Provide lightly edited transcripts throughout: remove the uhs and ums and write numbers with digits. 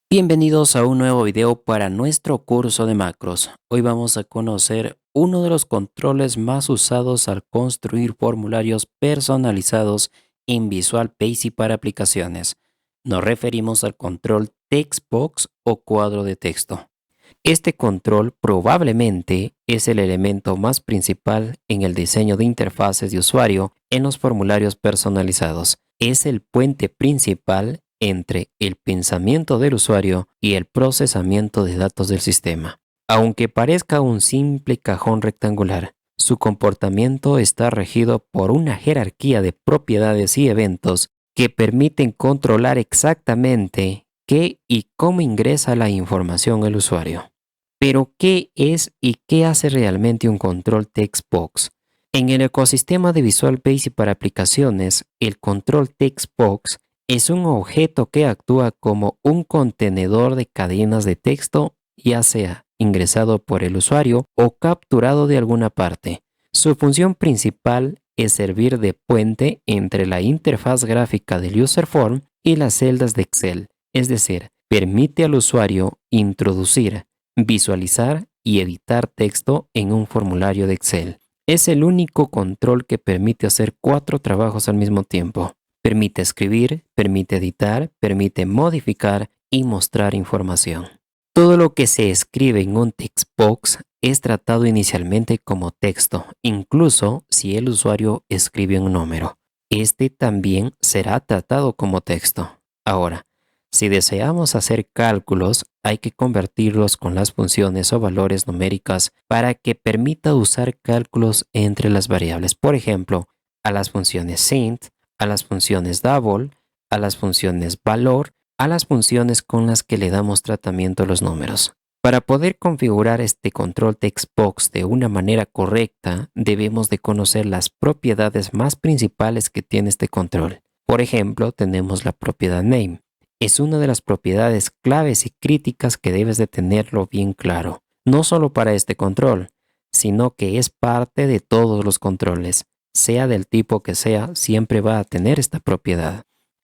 Bienvenidos a un nuevo video para nuestro curso de macros. Hoy vamos a conocer uno de los controles más usados al construir formularios personalizados en Visual Basic para aplicaciones. Nos referimos al control Textbox o cuadro de texto. Este control probablemente es el elemento más principal en el diseño de interfaces de usuario en los formularios personalizados. Es el puente principal entre el pensamiento del usuario y el procesamiento de datos del sistema. Aunque parezca un simple cajón rectangular, su comportamiento está regido por una jerarquía de propiedades y eventos que permiten controlar exactamente qué y cómo ingresa la información el usuario. Pero, ¿qué es y qué hace realmente un control textbox? En el ecosistema de Visual Basic para aplicaciones, el control textbox es un objeto que actúa como un contenedor de cadenas de texto, ya sea ingresado por el usuario o capturado de alguna parte. Su función principal es servir de puente entre la interfaz gráfica del user form y las celdas de Excel, es decir, permite al usuario introducir, visualizar y editar texto en un formulario de Excel. Es el único control que permite hacer 4 trabajos al mismo tiempo. Permite escribir, permite editar, permite modificar y mostrar información. Todo lo que se escribe en un textbox es tratado inicialmente como texto, incluso si el usuario escribe un número. Este también será tratado como texto. Ahora, si deseamos hacer cálculos, hay que convertirlos con las funciones o valores numéricas para que permita usar cálculos entre las variables. Por ejemplo, a las funciones int, a las funciones double, a las funciones valor, a las funciones con las que le damos tratamiento a los números. Para poder configurar este control textbox de una manera correcta, debemos de conocer las propiedades más principales que tiene este control. Por ejemplo, tenemos la propiedad name. Es una de las propiedades claves y críticas que debes de tenerlo bien claro, no solo para este control, sino que es parte de todos los controles, sea del tipo que sea, siempre va a tener esta propiedad.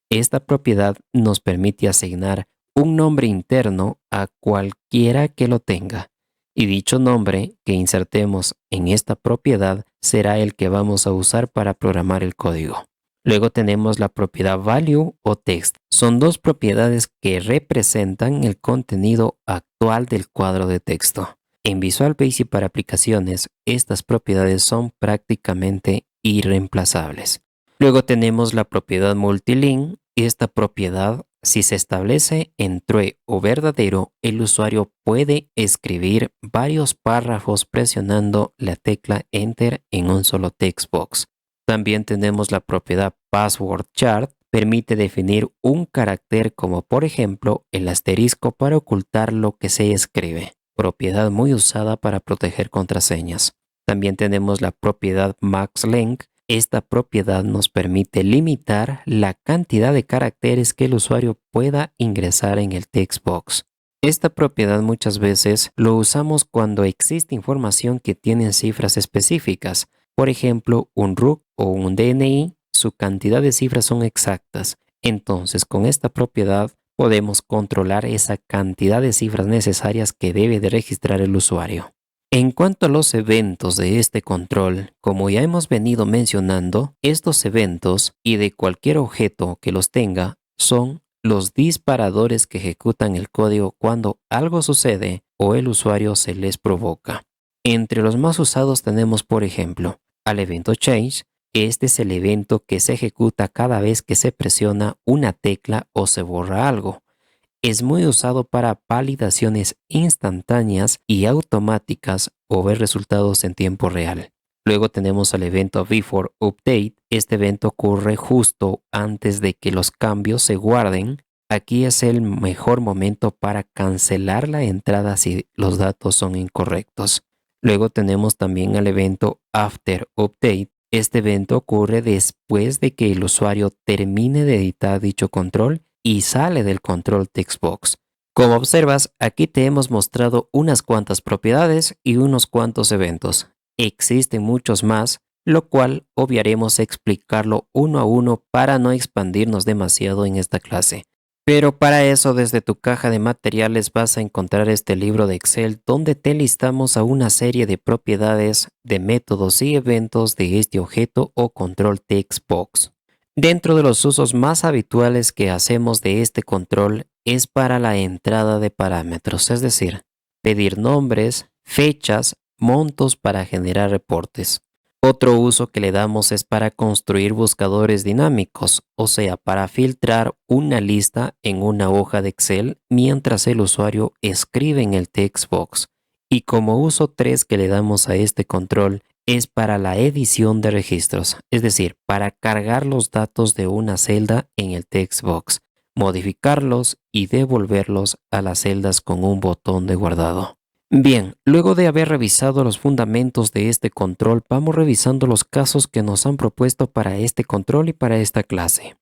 Esta propiedad nos permite asignar un nombre interno a cualquiera que lo tenga, y dicho nombre que insertemos en esta propiedad será el que vamos a usar para programar el código. Luego tenemos la propiedad value o text. Son dos propiedades que representan el contenido actual del cuadro de texto. En Visual Basic para aplicaciones, estas propiedades son prácticamente irreemplazables. Luego tenemos la propiedad multilink. Esta propiedad, si se establece en true o verdadero, el usuario puede escribir varios párrafos presionando la tecla Enter en un solo textbox. También tenemos la propiedad password chart, permite definir un carácter como por ejemplo el asterisco para ocultar lo que se escribe, propiedad muy usada para proteger contraseñas. También tenemos la propiedad maxlength. Esta propiedad nos permite limitar la cantidad de caracteres que el usuario pueda ingresar en el textbox. Esta propiedad muchas veces lo usamos cuando existe información que tiene cifras específicas. Por ejemplo, un RUC o un DNI, su cantidad de cifras son exactas. Entonces, con esta propiedad podemos controlar esa cantidad de cifras necesarias que debe de registrar el usuario. En cuanto a los eventos de este control, como ya hemos venido mencionando, estos eventos y de cualquier objeto que los tenga son los disparadores que ejecutan el código cuando algo sucede o el usuario se les provoca. Entre los más usados tenemos, por ejemplo, al evento change. Este es el evento que se ejecuta cada vez que se presiona una tecla o se borra algo. Es muy usado para validaciones instantáneas y automáticas o ver resultados en tiempo real. Luego tenemos al evento Before Update. Este evento ocurre justo antes de que los cambios se guarden. Aquí es el mejor momento para cancelar la entrada si los datos son incorrectos. Luego tenemos también al evento After Update. Este evento ocurre después de que el usuario termine de editar dicho control y sale del control textbox. Como observas, aquí te hemos mostrado unas cuantas propiedades y unos cuantos eventos. Existen muchos más, lo cual obviaremos explicarlo uno a uno para no expandirnos demasiado en esta clase. Pero para eso desde tu caja de materiales vas a encontrar este libro de Excel donde te listamos a una serie de propiedades, de métodos y eventos de este objeto o control text box. Dentro de los usos más habituales que hacemos de este control es para la entrada de parámetros, es decir, pedir nombres, fechas, montos para generar reportes. Otro uso que le damos es para construir buscadores dinámicos, o sea, para filtrar una lista en una hoja de Excel mientras el usuario escribe en el text box. Y como uso 3 que le damos a este control es para la edición de registros, es decir, para cargar los datos de una celda en el text box, modificarlos y devolverlos a las celdas con un botón de guardado. Bien, luego de haber revisado los fundamentos de este control, vamos revisando los casos que nos han propuesto para este control y para esta clase.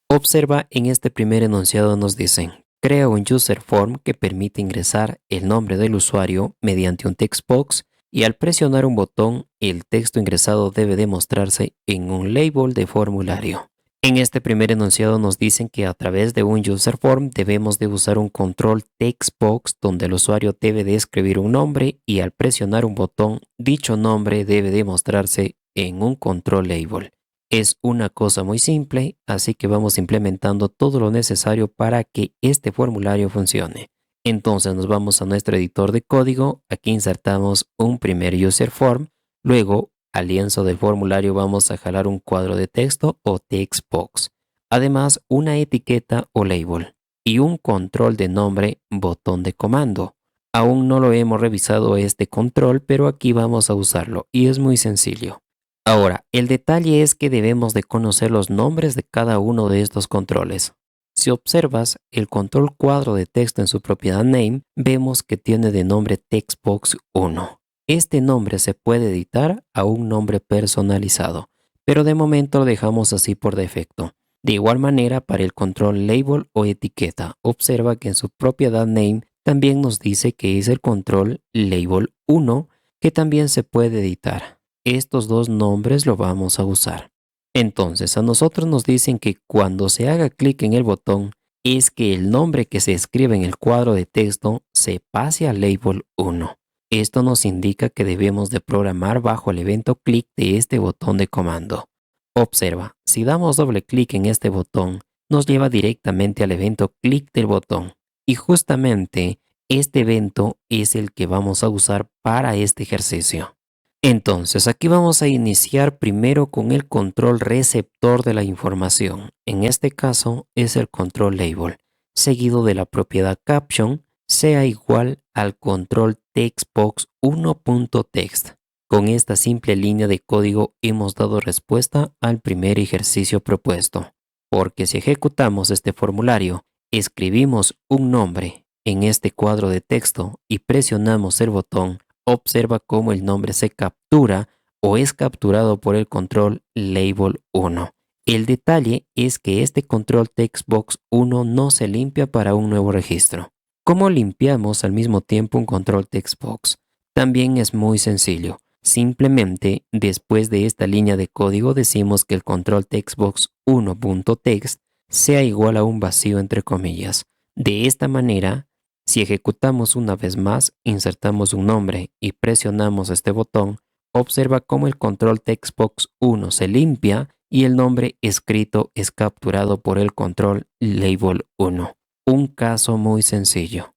Observa en este primer enunciado nos dicen, crea un user form que permite ingresar el nombre del usuario mediante un text box y al presionar un botón, el texto ingresado debe demostrarse en un label de formulario. En este primer enunciado nos dicen que a través de un user form debemos de usar un control text box donde el usuario debe de escribir un nombre y al presionar un botón, dicho nombre debe demostrarse en un control label. Es una cosa muy simple, así que vamos implementando todo lo necesario para que este formulario funcione. Entonces nos vamos a nuestro editor de código, aquí insertamos un primer user form, luego al lienzo del formulario vamos a jalar un cuadro de texto o text box, además una etiqueta o label y un control de nombre botón de comando. Aún no lo hemos revisado este control, pero aquí vamos a usarlo y es muy sencillo. Ahora, el detalle es que debemos de conocer los nombres de cada uno de estos controles. Si observas el control cuadro de texto en su propiedad name, vemos que tiene de nombre textbox 1. Este nombre se puede editar a un nombre personalizado, pero de momento lo dejamos así por defecto. De igual manera, para el control label o etiqueta, observa que en su propiedad name también nos dice que es el control label 1 que también se puede editar. Estos dos nombres lo vamos a usar. Entonces, a nosotros nos dicen que cuando se haga clic en el botón, es que el nombre que se escribe en el cuadro de texto se pase al label 1. Esto nos indica que debemos de programar bajo el evento clic de este botón de comando. Observa, si damos doble clic en este botón, nos lleva directamente al evento clic del botón. Y justamente este evento es el que vamos a usar para este ejercicio. Entonces, aquí vamos a iniciar primero con el control receptor de la información. En este caso es el control label, seguido de la propiedad caption, sea igual al control textbox 1.text. Con esta simple línea de código hemos dado respuesta al primer ejercicio propuesto. Porque si ejecutamos este formulario, escribimos un nombre en este cuadro de texto y presionamos el botón, observa cómo el nombre se captura o es capturado por el control label 1. El detalle es que este control textbox 1 no se limpia para un nuevo registro. ¿Cómo limpiamos al mismo tiempo un control textbox? También es muy sencillo. Simplemente después de esta línea de código decimos que el control textbox 1.text sea igual a un vacío entre comillas. De esta manera, si ejecutamos una vez más, insertamos un nombre y presionamos este botón, observa cómo el control textbox 1 se limpia y el nombre escrito es capturado por el control label 1. Un caso muy sencillo.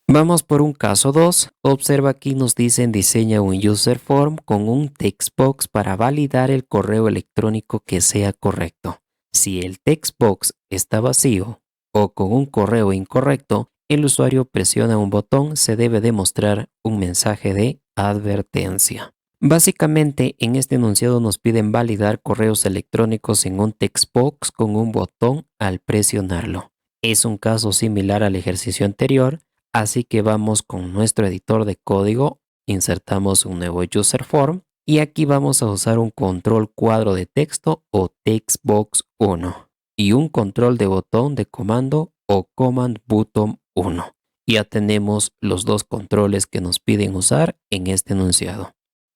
Vamos por un caso 2. Observa aquí nos dicen diseña un user form con un text box para validar el correo electrónico que sea correcto. Si el text box está vacío o con un correo incorrecto, el usuario presiona un botón, se debe demostrar un mensaje de advertencia. Básicamente, en este enunciado nos piden validar correos electrónicos en un text box con un botón al presionarlo. Es un caso similar al ejercicio anterior. Así que vamos con nuestro editor de código, insertamos un nuevo user form y aquí vamos a usar un control cuadro de texto o textbox 1 y un control de botón de comando o command button 1. Ya tenemos los dos controles que nos piden usar en este enunciado.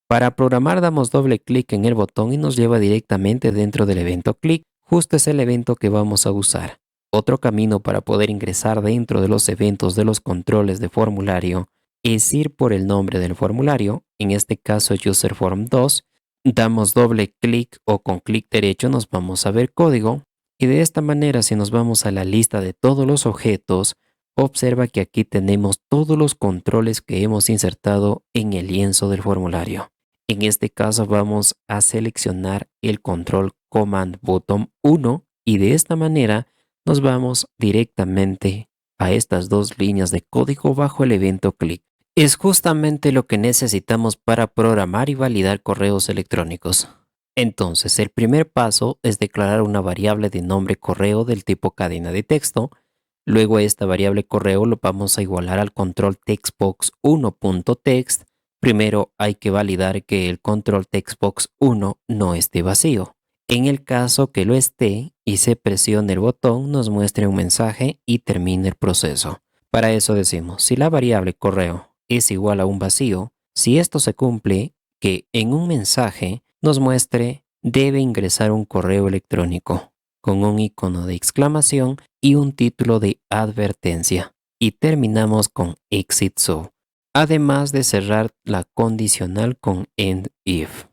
Para programar damos doble clic en el botón y nos lleva directamente dentro del evento click. Justo es el evento que vamos a usar. Otro camino para poder ingresar dentro de los eventos de los controles de formulario es ir por el nombre del formulario, en este caso UserForm 2, damos doble clic o con clic derecho nos vamos a ver código y de esta manera si nos vamos a la lista de todos los objetos, observa que aquí tenemos todos los controles que hemos insertado en el lienzo del formulario. En este caso vamos a seleccionar el control Command Button 1 y de esta manera nos vamos directamente a estas dos líneas de código bajo el evento click. Es justamente lo que necesitamos para programar y validar correos electrónicos. Entonces, el primer paso es declarar una variable de nombre correo del tipo cadena de texto. Luego esta variable correo lo vamos a igualar al control textbox1.text. Primero hay que validar que el control textbox1 no esté vacío. En el caso que lo esté y se presione el botón, nos muestre un mensaje y termine el proceso. Para eso decimos, si la variable correo es igual a un vacío, si esto se cumple, que en un mensaje nos muestre debe ingresar un correo electrónico con un icono de exclamación y un título de advertencia. Y terminamos con exit sub, además de cerrar la condicional con end if.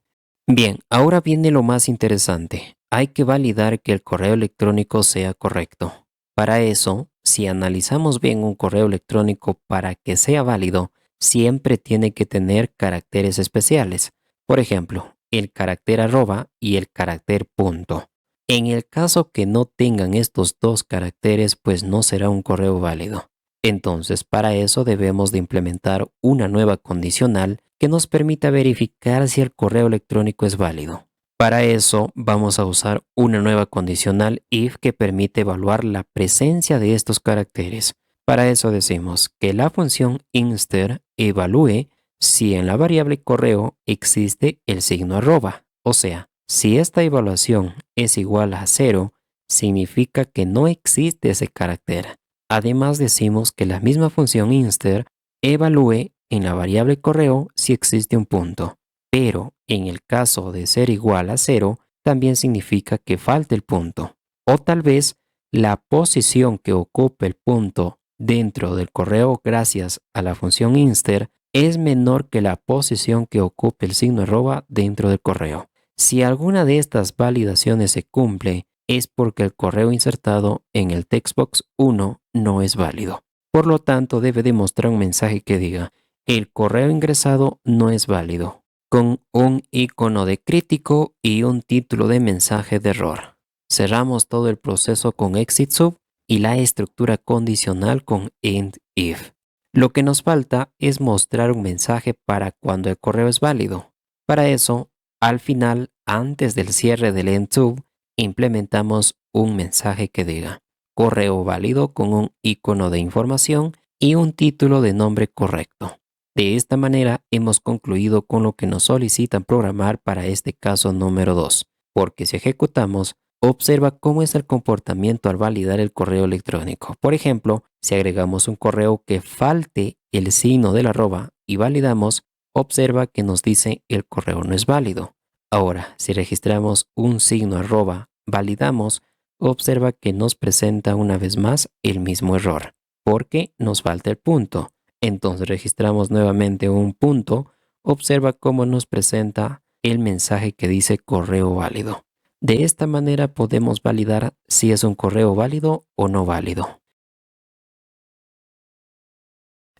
Bien, ahora viene lo más interesante. Hay que validar que el correo electrónico sea correcto. Para eso, si analizamos bien un correo electrónico para que sea válido, siempre tiene que tener caracteres especiales. Por ejemplo, el carácter arroba y el carácter punto. En el caso que no tengan estos dos caracteres, pues no será un correo válido. Entonces, para eso debemos de implementar una nueva condicional que nos permita verificar si el correo electrónico es válido. Para eso vamos a usar una nueva condicional if que permite evaluar la presencia de estos caracteres. Para eso decimos que la función inster evalúe si en la variable correo existe el signo arroba. O sea, si esta evaluación es igual a 0, significa que no existe ese carácter. Además decimos que la misma función inster evalúe en la variable correo si existe un punto. Pero en el caso de ser igual a 0, también significa que falta el punto. O tal vez la posición que ocupe el punto dentro del correo gracias a la función inster es menor que la posición que ocupe el signo arroba dentro del correo. Si alguna de estas validaciones se cumple, es porque el correo insertado en el textbox 1 no es válido. Por lo tanto, debe demostrar un mensaje que diga, el correo ingresado no es válido, con un icono de crítico y un título de mensaje de error. Cerramos todo el proceso con exit sub y la estructura condicional con end if. Lo que nos falta es mostrar un mensaje para cuando el correo es válido. Para eso, al final, antes del cierre del end sub, implementamos un mensaje que diga correo válido con un icono de información y un título de nombre correcto. De esta manera hemos concluido con lo que nos solicitan programar para este caso número 2, porque si ejecutamos, observa cómo es el comportamiento al validar el correo electrónico. Por ejemplo, si agregamos un correo que falte el signo del arroba y validamos, observa que nos dice el correo no es válido. Ahora, si registramos un signo arroba, validamos, observa que nos presenta una vez más el mismo error, porque nos falta el punto. Entonces registramos nuevamente un punto, observa cómo nos presenta el mensaje que dice correo válido. De esta manera podemos validar si es un correo válido o no válido.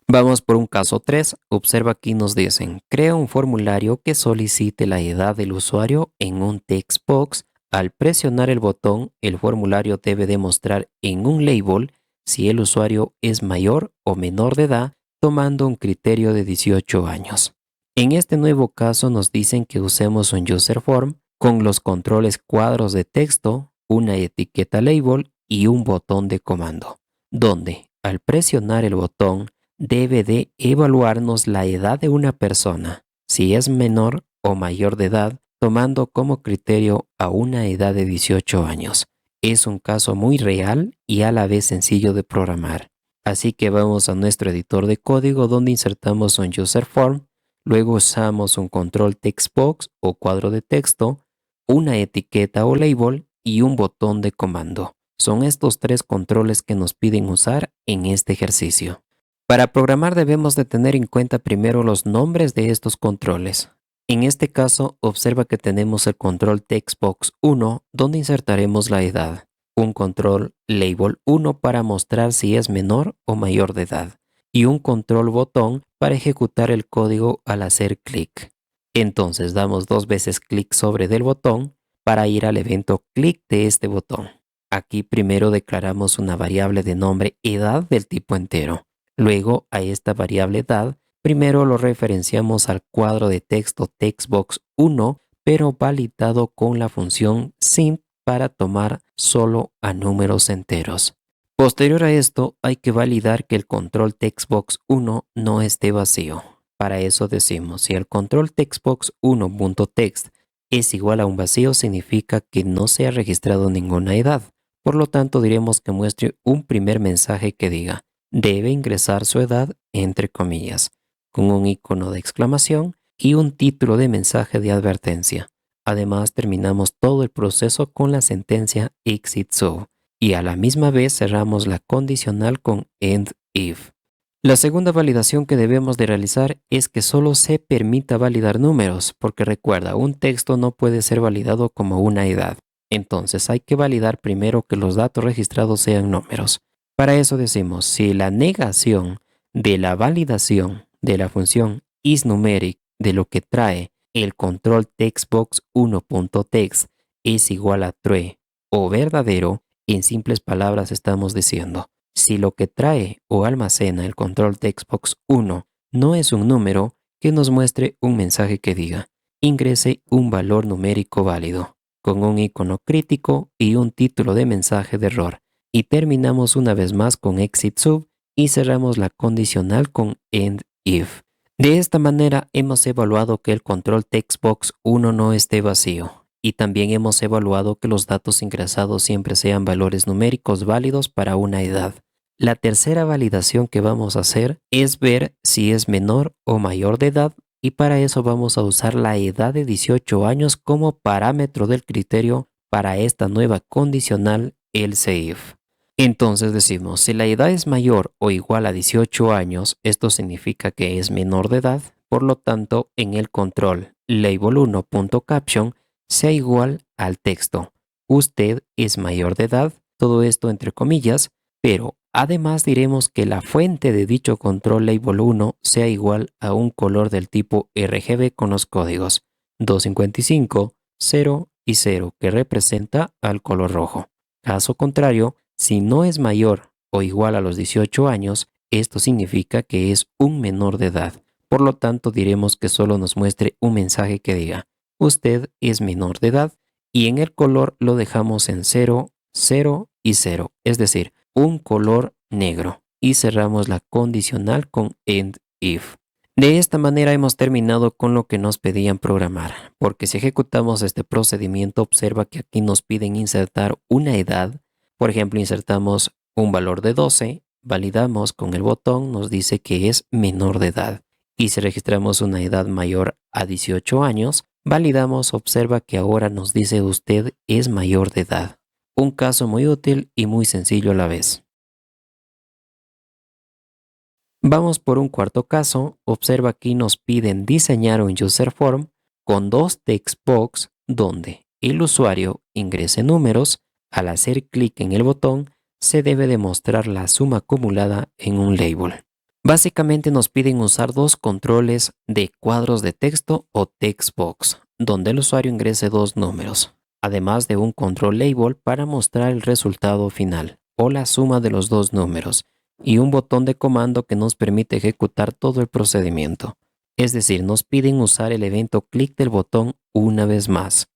Vamos por un caso 3. Observa aquí nos dicen, crea un formulario que solicite la edad del usuario en un text box. Al presionar el botón, el formulario debe demostrar en un label si el usuario es mayor o menor de edad, tomando un criterio de 18 años. En este nuevo caso nos dicen que usemos un user form con los controles cuadros de texto, una etiqueta label y un botón de comando, donde al presionar el botón debe de evaluarnos la edad de una persona, si es menor o mayor de edad, tomando como criterio a una edad de 18 años. Es un caso muy real y a la vez sencillo de programar. Así que vamos a nuestro editor de código donde insertamos un user form, Luego usamos un control textbox o cuadro de texto, una etiqueta o label y un botón de comando. Son estos tres controles que nos piden usar en este ejercicio. Para programar debemos de tener en cuenta primero los nombres de estos controles. En este caso, observa que tenemos el control textbox 1 donde insertaremos la edad, un control label 1 para mostrar si es menor o mayor de edad y un control botón para ejecutar el código al hacer clic. Entonces damos dos veces clic sobre del botón para ir al evento clic de este botón. Aquí primero declaramos una variable de nombre edad del tipo entero. Luego a esta variable edad primero lo referenciamos al cuadro de texto textbox 1, pero validado con la función sim para tomar solo a números enteros. Posterior a esto, hay que validar que el control textbox 1 no esté vacío. Para eso decimos, si el control textbox 1.text es igual a un vacío, significa que no se ha registrado ninguna edad. Por lo tanto, diremos que muestre un primer mensaje que diga, debe ingresar su edad, entre comillas, con un icono de exclamación y un título de mensaje de advertencia. Además, terminamos todo el proceso con la sentencia exit so y a la misma vez cerramos la condicional con end if. La segunda validación que debemos de realizar es que solo se permita validar números, porque recuerda, un texto no puede ser validado como una edad. Entonces hay que validar primero que los datos registrados sean números. Para eso decimos, si la negación de la validación de la función isNumeric de lo que trae el control textbox 1.text es igual a true o verdadero, en simples palabras estamos diciendo, si lo que trae o almacena el control textbox 1 no es un número, que nos muestre un mensaje que diga, ingrese un valor numérico válido, con un icono crítico y un título de mensaje de error. Y terminamos una vez más con exit sub y cerramos la condicional con end if. De esta manera hemos evaluado que el control textbox 1 no esté vacío. Y también hemos evaluado que los datos ingresados siempre sean valores numéricos válidos para una edad. La tercera validación que vamos a hacer es ver si es menor o mayor de edad y para eso vamos a usar la edad de 18 años como parámetro del criterio para esta nueva condicional else if. Entonces decimos, si la edad es mayor o igual a 18 años, esto significa que es menor de edad, por lo tanto en el control label1.caption sea igual al texto. Usted es mayor de edad, todo esto entre comillas, pero además diremos que la fuente de dicho control label 1 sea igual a un color del tipo RGB con los códigos 255, 0 y 0 que representa al color rojo. Caso contrario, si no es mayor o igual a los 18 años, esto significa que es un menor de edad. Por lo tanto, diremos que solo nos muestre un mensaje que diga, usted es menor de edad, y en el color lo dejamos en 0, 0 y 0, es decir, un color negro. Y cerramos la condicional con end if. De esta manera hemos terminado con lo que nos pedían programar, porque si ejecutamos este procedimiento, observa que aquí nos piden insertar una edad. Por ejemplo, insertamos un valor de 12, validamos con el botón, nos dice que es menor de edad. Y si registramos una edad mayor a 18 años, validamos, observa que ahora nos dice usted es mayor de edad. Un caso muy útil y muy sencillo a la vez. Vamos por un cuarto caso, observa aquí nos piden diseñar un user form con dos text box donde el usuario ingrese números. Al hacer clic en el botón se debe demostrar la suma acumulada en un label. Básicamente nos piden usar dos controles de cuadros de texto o text box donde el usuario ingrese dos números, además de un control label para mostrar el resultado final o la suma de los dos números y un botón de comando que nos permite ejecutar todo el procedimiento. Es decir, nos piden usar el evento clic del botón una vez más.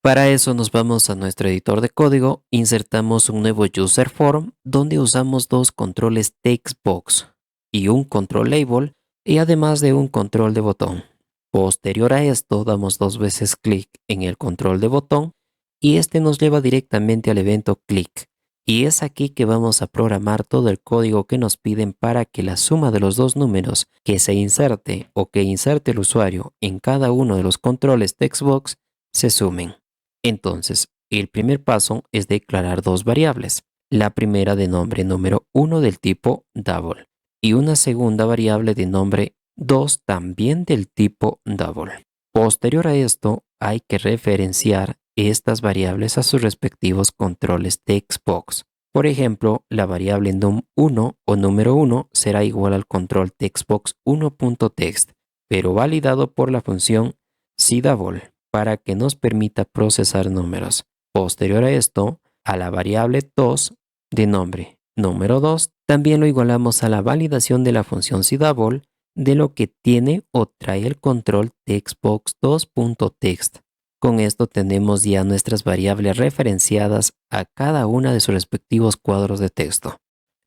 Para eso nos vamos a nuestro editor de código, insertamos un nuevo user form donde usamos dos controles textbox y un control label y además de un control de botón. Posterior a esto damos dos veces clic en el control de botón y este nos lleva directamente al evento clic Y es aquí que vamos a programar todo el código que nos piden para que la suma de los dos números que se inserte o que inserte el usuario en cada uno de los controles textbox se sumen. Entonces, el primer paso es declarar dos variables. La primera de nombre número 1 del tipo double y una segunda variable de nombre 2 también del tipo double. Posterior a esto, hay que referenciar estas variables a sus respectivos controles textbox. Por ejemplo, la variable num1 o número 1 será igual al control textbox1.text, pero validado por la función cdouble para que nos permita procesar números. Posterior a esto, a la variable 2 de nombre número 2 también lo igualamos a la validación de la función cdouble de lo que tiene o trae el control textbox2.text. Con esto tenemos ya nuestras variables referenciadas a cada una de sus respectivos cuadros de texto.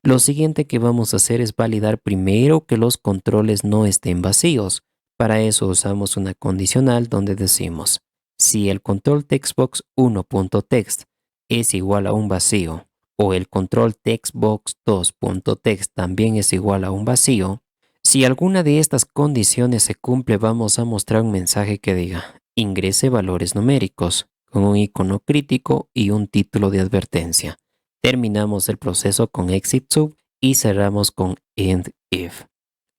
Lo siguiente que vamos a hacer es validar primero que los controles no estén vacíos. Para eso usamos una condicional donde decimos, si el control textbox1.text es igual a un vacío o el control textbox2.text también es igual a un vacío, si alguna de estas condiciones se cumple, vamos a mostrar un mensaje que diga, ingrese valores numéricos, con un icono crítico y un título de advertencia. Terminamos el proceso con exit sub y cerramos con end if.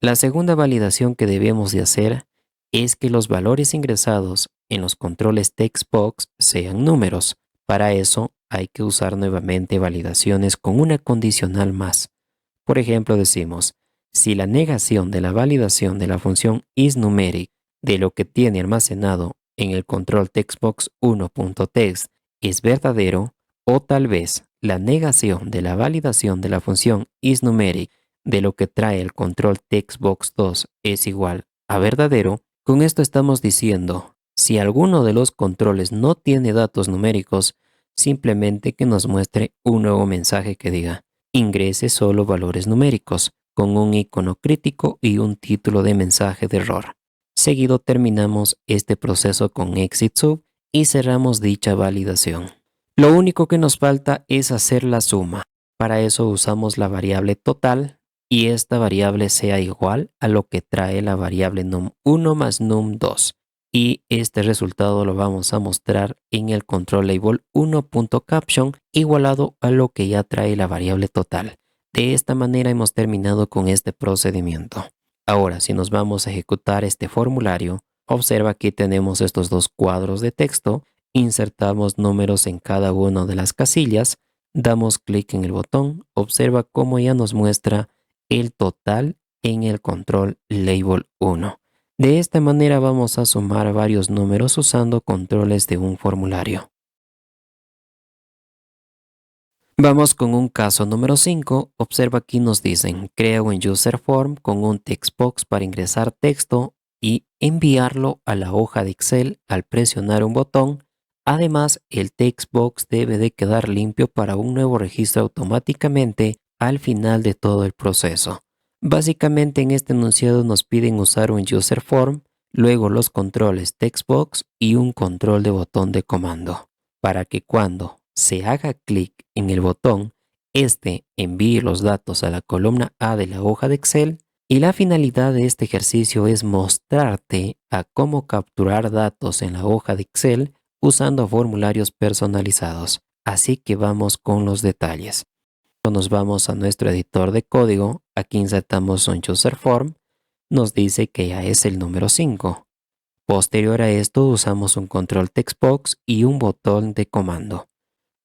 La segunda validación que debemos de hacer es que los valores ingresados en los controles textbox sean números. Para eso hay que usar nuevamente validaciones con una condicional más. Por ejemplo, decimos, si la negación de la validación de la función isNumeric de lo que tiene almacenado en el control textbox1.text es verdadero, o tal vez la negación de la validación de la función isNumeric de lo que trae el control textbox2 es igual a verdadero, con esto estamos diciendo, si alguno de los controles no tiene datos numéricos, simplemente que nos muestre un nuevo mensaje que diga, ingrese solo valores numéricos, con un icono crítico y un título de mensaje de error. Seguido terminamos este proceso con exit sub y cerramos dicha validación. Lo único que nos falta es hacer la suma. Para eso usamos la variable total y esta variable sea igual a lo que trae la variable num1 más num2. Y este resultado lo vamos a mostrar en el control label 1.caption igualado a lo que ya trae la variable total. De esta manera hemos terminado con este procedimiento. Ahora, si nos vamos a ejecutar este formulario, observa que tenemos estos dos cuadros de texto, insertamos números en cada una de las casillas, damos clic en el botón, observa cómo ya nos muestra el total en el control label 1. De esta manera vamos a sumar varios números usando controles de un formulario. Vamos con un caso número 5. Observa aquí nos dicen, crea un user form con un textbox para ingresar texto y enviarlo a la hoja de Excel al presionar un botón. Además, el textbox debe de quedar limpio para un nuevo registro automáticamente al final de todo el proceso. Básicamente en este enunciado nos piden usar un user form, luego los controles textbox y un control de botón de comando, para que cuando se haga clic en el botón, este envíe los datos a la columna A de la hoja de Excel y la finalidad de este ejercicio es mostrarte a cómo capturar datos en la hoja de Excel usando formularios personalizados. Así que vamos con los detalles. Nos vamos a nuestro editor de código, aquí insertamos un user form, nos dice que ya es el número 5. Posterior a esto usamos un control textbox y un botón de comando.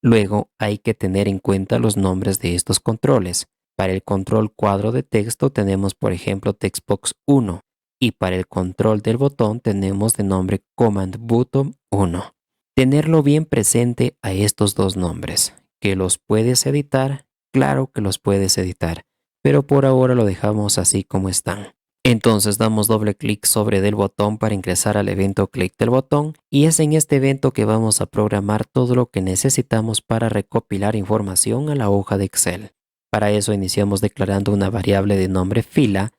Luego hay que tener en cuenta los nombres de estos controles. Para el control cuadro de texto tenemos por ejemplo textbox 1 y para el control del botón tenemos de nombre command button 1. Tenerlo bien presente a estos dos nombres. ¿Que los puedes editar? Claro que los puedes editar, pero por ahora lo dejamos así como están. Entonces damos doble clic sobre del botón para ingresar al evento clic del botón y es en este evento que vamos a programar todo lo que necesitamos para recopilar información a la hoja de Excel. Para eso iniciamos declarando una variable de nombre fila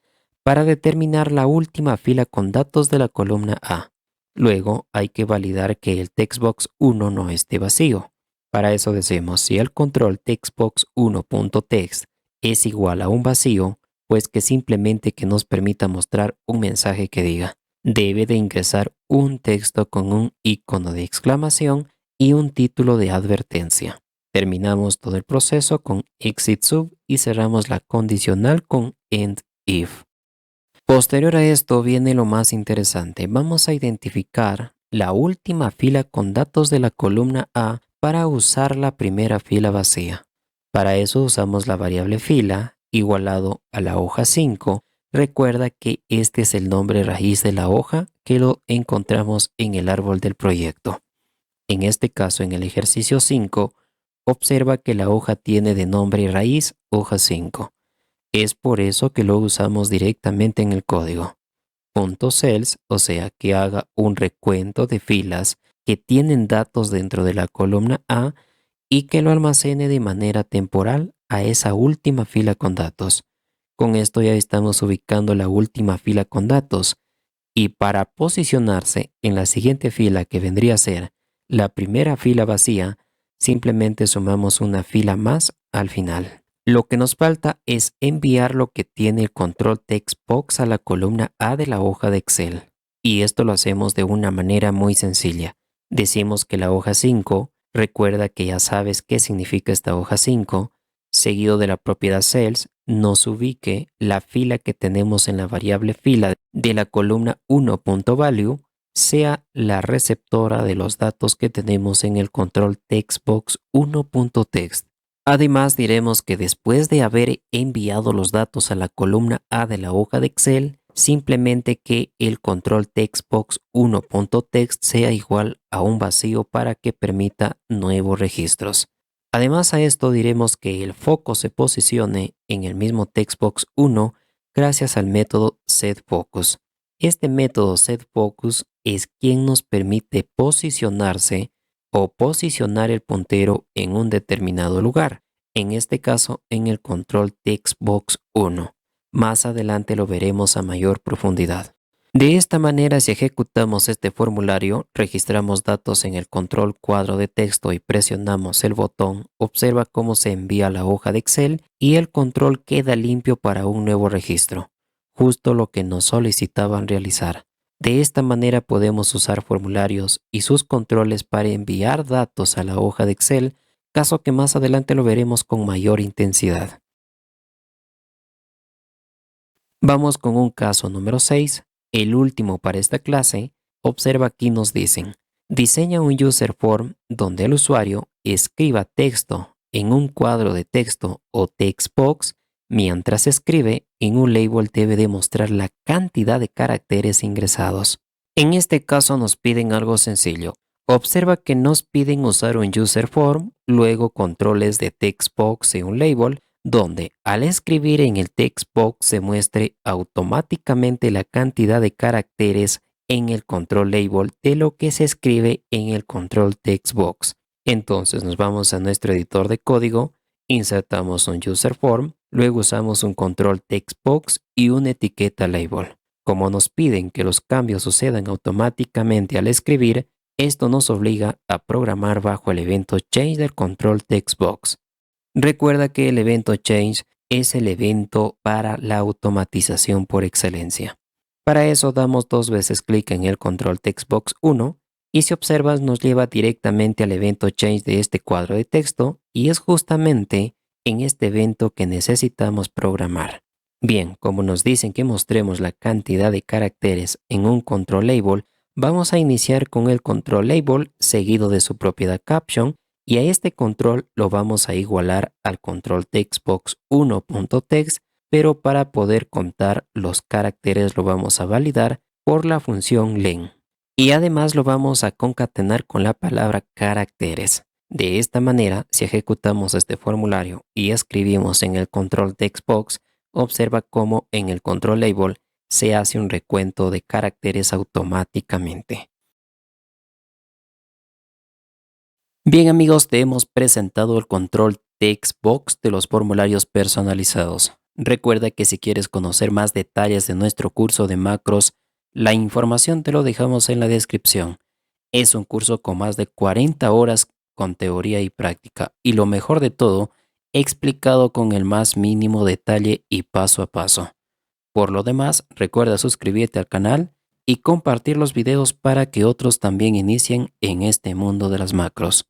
para determinar la última fila con datos de la columna A. Luego hay que validar que el textbox 1 no esté vacío. Para eso decimos, si el control textbox1.text es igual a un vacío, pues que simplemente que nos permita mostrar un mensaje que diga, debe de ingresar un texto con un icono de exclamación y un título de advertencia. Terminamos todo el proceso con exit sub y cerramos la condicional con end if. Posterior a esto viene lo más interesante. Vamos a identificar la última fila con datos de la columna A para usar la primera fila vacía. Para eso usamos la variable fila igualado a la hoja 5. Recuerda que este es el nombre raíz de la hoja que lo encontramos en el árbol del proyecto. En este caso, en el ejercicio 5, observa que la hoja tiene de nombre raíz hoja 5. Es por eso que lo usamos directamente en el código. .cells, o sea que haga un recuento de filas que tienen datos dentro de la columna A y que lo almacene de manera temporal a esa última fila con datos. Con esto ya estamos ubicando la última fila con datos y para posicionarse en la siguiente fila que vendría a ser la primera fila vacía, simplemente sumamos una fila más al final. Lo que nos falta es enviar lo que tiene el control text box a la columna A de la hoja de Excel. Y esto lo hacemos de una manera muy sencilla. Decimos que la hoja 5, recuerda que ya sabes qué significa esta hoja 5, seguido de la propiedad cells, nos ubique la fila que tenemos en la variable fila de la columna 1.value sea la receptora de los datos que tenemos en el control textbox 1.text. Además, diremos que después de haber enviado los datos a la columna A de la hoja de Excel, simplemente que el control textbox 1.text sea igual a un vacío para que permita nuevos registros. Además a esto diremos que el foco se posicione en el mismo textbox 1 gracias al método setFocus. Este método setFocus es quien nos permite posicionarse o posicionar el puntero en un determinado lugar, en este caso en el control textbox 1. Más adelante lo veremos a mayor profundidad. De esta manera, si ejecutamos este formulario, registramos datos en el control cuadro de texto y presionamos el botón, observa cómo se envía la hoja de Excel y el control queda limpio para un nuevo registro, justo lo que nos solicitaban realizar. De esta manera podemos usar formularios y sus controles para enviar datos a la hoja de Excel, caso que más adelante lo veremos con mayor intensidad. Vamos con un caso número 6, el último para esta clase. Observa aquí nos dicen, diseña un user form donde el usuario escriba texto en un cuadro de texto o text box, mientras escribe en un label debe demostrar la cantidad de caracteres ingresados. En este caso nos piden algo sencillo. Observa que nos piden usar un user form, luego controles de text box y un label, donde al escribir en el text box se muestre automáticamente la cantidad de caracteres en el control label de lo que se escribe en el control text box. Entonces nos vamos a nuestro editor de código, insertamos un user form, luego usamos un control text box y una etiqueta label. Como nos piden que los cambios sucedan automáticamente al escribir, esto nos obliga a programar bajo el evento change del control text box. Recuerda que el evento change es el evento para la automatización por excelencia. Para eso damos dos veces clic en el control textbox 1 y si observas nos lleva directamente al evento change de este cuadro de texto y es justamente en este evento que necesitamos programar. Bien, como nos dicen que mostremos la cantidad de caracteres en un control label, vamos a iniciar con el control label seguido de su propiedad caption y a este control lo vamos a igualar al control textbox 1.text, pero para poder contar los caracteres lo vamos a validar por la función len. Y además lo vamos a concatenar con la palabra caracteres. De esta manera, si ejecutamos este formulario y escribimos en el control textbox, observa cómo en el control label se hace un recuento de caracteres automáticamente. Bien amigos, te hemos presentado el control text box de los formularios personalizados. Recuerda que si quieres conocer más detalles de nuestro curso de macros, la información te lo dejamos en la descripción. Es un curso con más de 40 horas con teoría y práctica. Y lo mejor de todo, explicado con el más mínimo detalle y paso a paso. Por lo demás, recuerda suscribirte al canal y compartir los videos para que otros también inicien en este mundo de las macros.